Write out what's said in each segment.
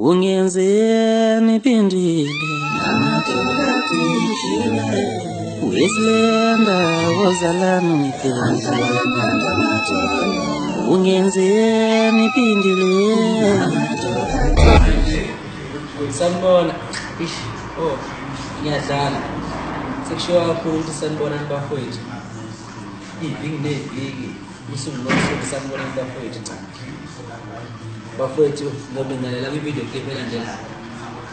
Ungenzeni phindile Weslenda wozalana ngithela Ungenzeni phindile Sanibona. Oh, ngiyadlala. Sekushiwa kakhulu ukuthi sanibona nibafowethu. Iviki neviki usuku nosuku sanibona nibafowethu cha. Bafowethu ngobingelela kwivideo clip elandelayo.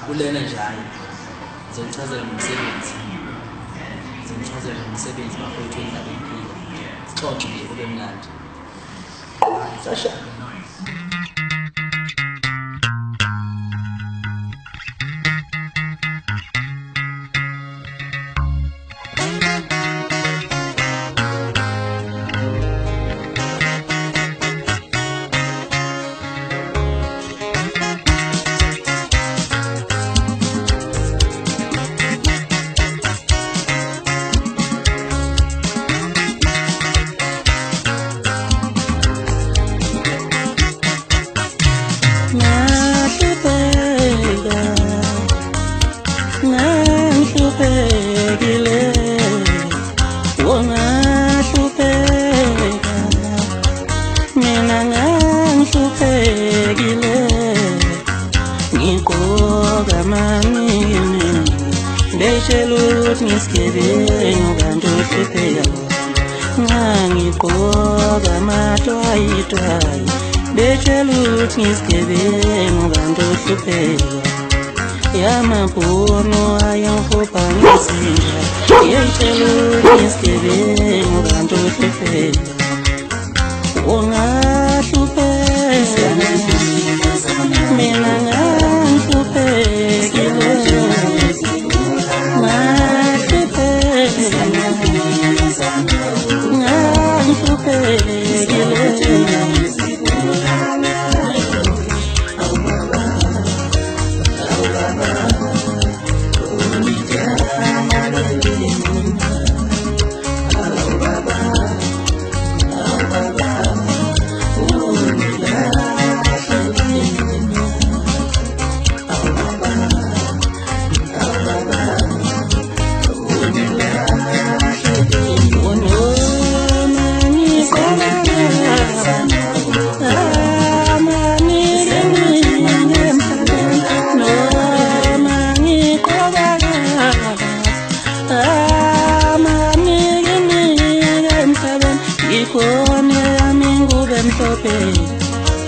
Kulena njalo. Ngizochazela ngomsebenzi. Bafowethu endaba impilo. Sixoxe nje kube mnandi. Sasha. Beshelut ngiskebeng bantu hlupheka ngangigqoka matwayi Beshelut ngiskebeng bantu hlupheka Yamabhono ayangihopha ngezinja Beshelut ngiskebeng bantu hlupheka Ungahlupheka mina ngangihlupheka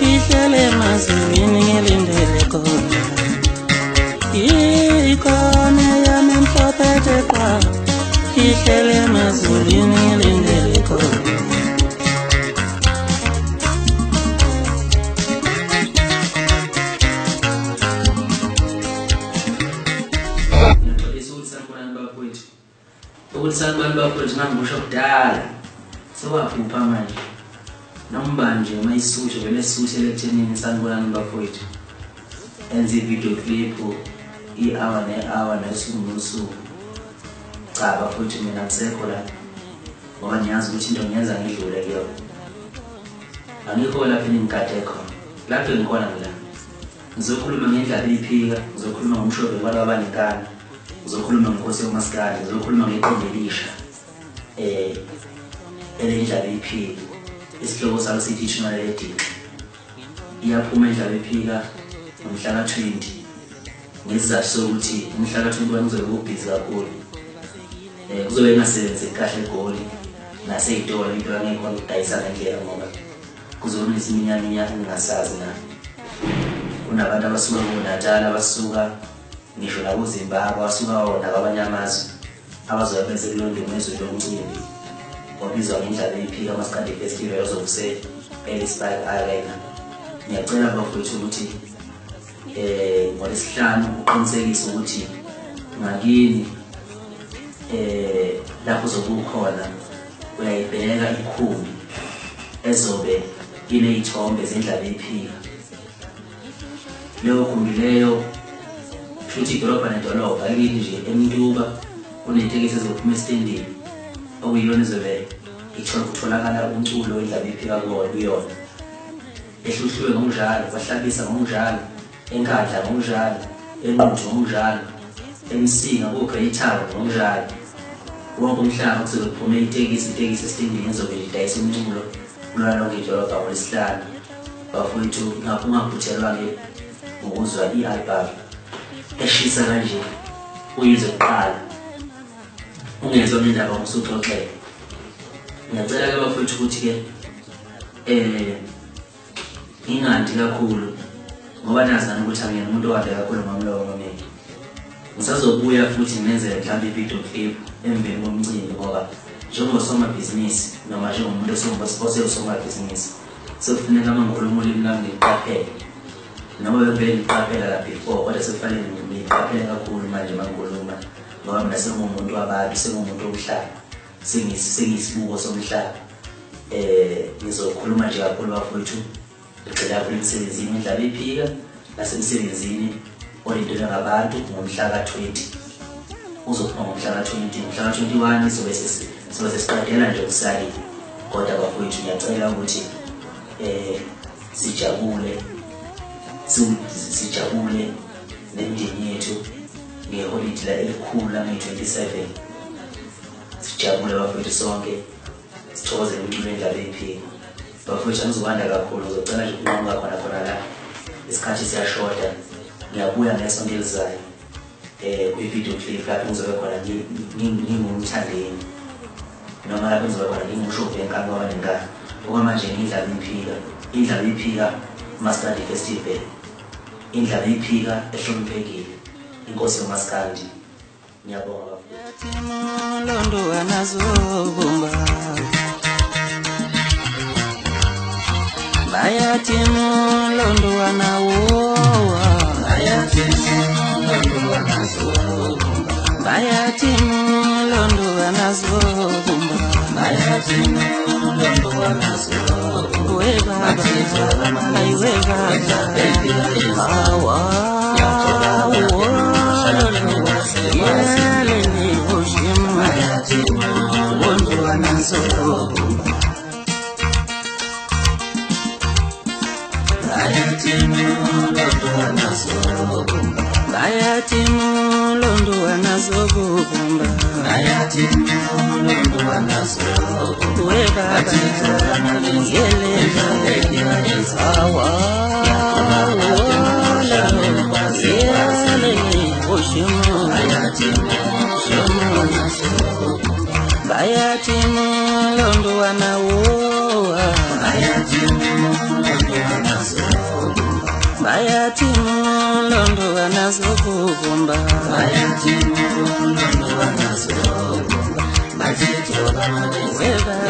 Ihlele mazini ngilindele khona Ikhona yami mhlophe kwa Ihlele mazini ngilindele khona Sanibona bafowethu ngangibusho kudala sewaphupha manje noma nje mayisushe vele sushe lechenini sanibona bafowethu enze video clip i-hour ne-hour nesuku cha bafowethu mina ngisekho la ngoba ngiyazi ukuthi into ngiyenza ngidlule kuyo angikho lapha engikade khona lapho ngikhona la ngizokhuluma ngendaba iphika ngizokhuluma ngomshobe kwalabo abanikana ngizokhuluma ngeNkosi yoMaskandi ngizokhuluma ngeqembu elisha elendaba iphika isihloko salo sithi Ishumayeli Edinga iyaphuma indaba iphika ngomhla ka-20 ngesizathu sokuthi umhla ka-21 kuzobe kubhizi kakhulu kuzobe kungasebenzi kahle eGoli nasey'tolo into angekho ukudayisa ngendlela ngoba kuzobe kuneziminyaminya engingasazi na kunabantu abasuka kuNatali abasuka ngisho la kuZimbabwe abasuka wona kwabanye amazwe abazobe benze kulondwe ezwe lomcimbi obizwa ngendlela iphika Maskandi Festival ozokuse eLisburg Arena. Ngiyacela bafowethu ukuthi ngoLwesihlanu uqinisekise ukuthi ngakini lapho zokukhona uyayibheka ikhumbi ezobe iney'thombe zendlela iphika. Leyo khumbi leyo futhi idolobha nedolobha akini nje eMntuba kunetekisi ezophuma esitendini okuyiyona ezobe itholakala umculo wendlela iphika kuyona ehluhlwe ngokunjalo bahlabisa ngokunjalo eNkandla ngokunjalo, eNquthu ngokunjalo, eMsinga ko-Great Town ngokunjalo. Wonke umhlaba kuzobe kuphume itekisi esitendini ezobe lidayisa umculo kulona lonke idolobha ngoLwesihlanu. Bafowethu ungaphuthelwa-ke ngokuzwa i-album eshisa kanje uyizwe kuqala ungezwa indaba ngosuxoxele. Ngiyacela-ke bafowethu ukuthi-ke ingandi kakhulu ngoba nazana ukuthi angiyena umuntu owade kakhulu ngomlomo mina. Ngisazobuya futhi ngenzele mhlawumbe i-video clip emveni komcimbi ngoba njengosomabhizinisi noma njengomuntu osewusomabhizinisi sekufuneka uma ngikhuluma ulimi lami ngiqaphele noma bevele ngiqaphela la before kodwa sekufanele ngiqaphele kakhulu manje uma ngikhuluma ngoba mina sengumuntu wabantu, sengumuntu womhlaba, sengiyisibuko somhlaba. Ngizokhuluma nje kakhulu bafowethu ngigxile kakhulu emsebenzini Indlala Iphika nasemsebenzini olindele ngabantu ngomhla ka-20 uzophuma ngomhla ka-20. Ngomhla ka-21 sobe sesiqedela nje ukusalile kodwa bafowethu ngiyacela ukuthi sijabule nemindeni yethu ngeholide la elikhulu lange-27. Sijabule bafowethu sonke, sithokoze umculo Indlala Iphika. Bafowethu angizokwanda kakhulu, ngizocela nje ukunqoba khona la isikhathi siyashoda. Ngiyabuya ngesonto elizayo kwi-video clip lapho ngizobe khona ngingumthandeni noma lapho ngizobe khona ngingumshophi wenkani ngoba nenkani. Okwamanje Indlala Iphika, Indlala Iphika Maskandi Festival, Indlala Iphika ehloniphekile, inkosi yomaskandi. Ngiyabonga Londo anazobumba bayathi Londo anawoa bayathi Londo anazobumba we baba ay we baba awa yelele oshima Londo anazobumba bayathi Londo anazobumba we baba yelele awa yelele oshima bayathi Londo anawoa bayathi Londo anazobumba we baba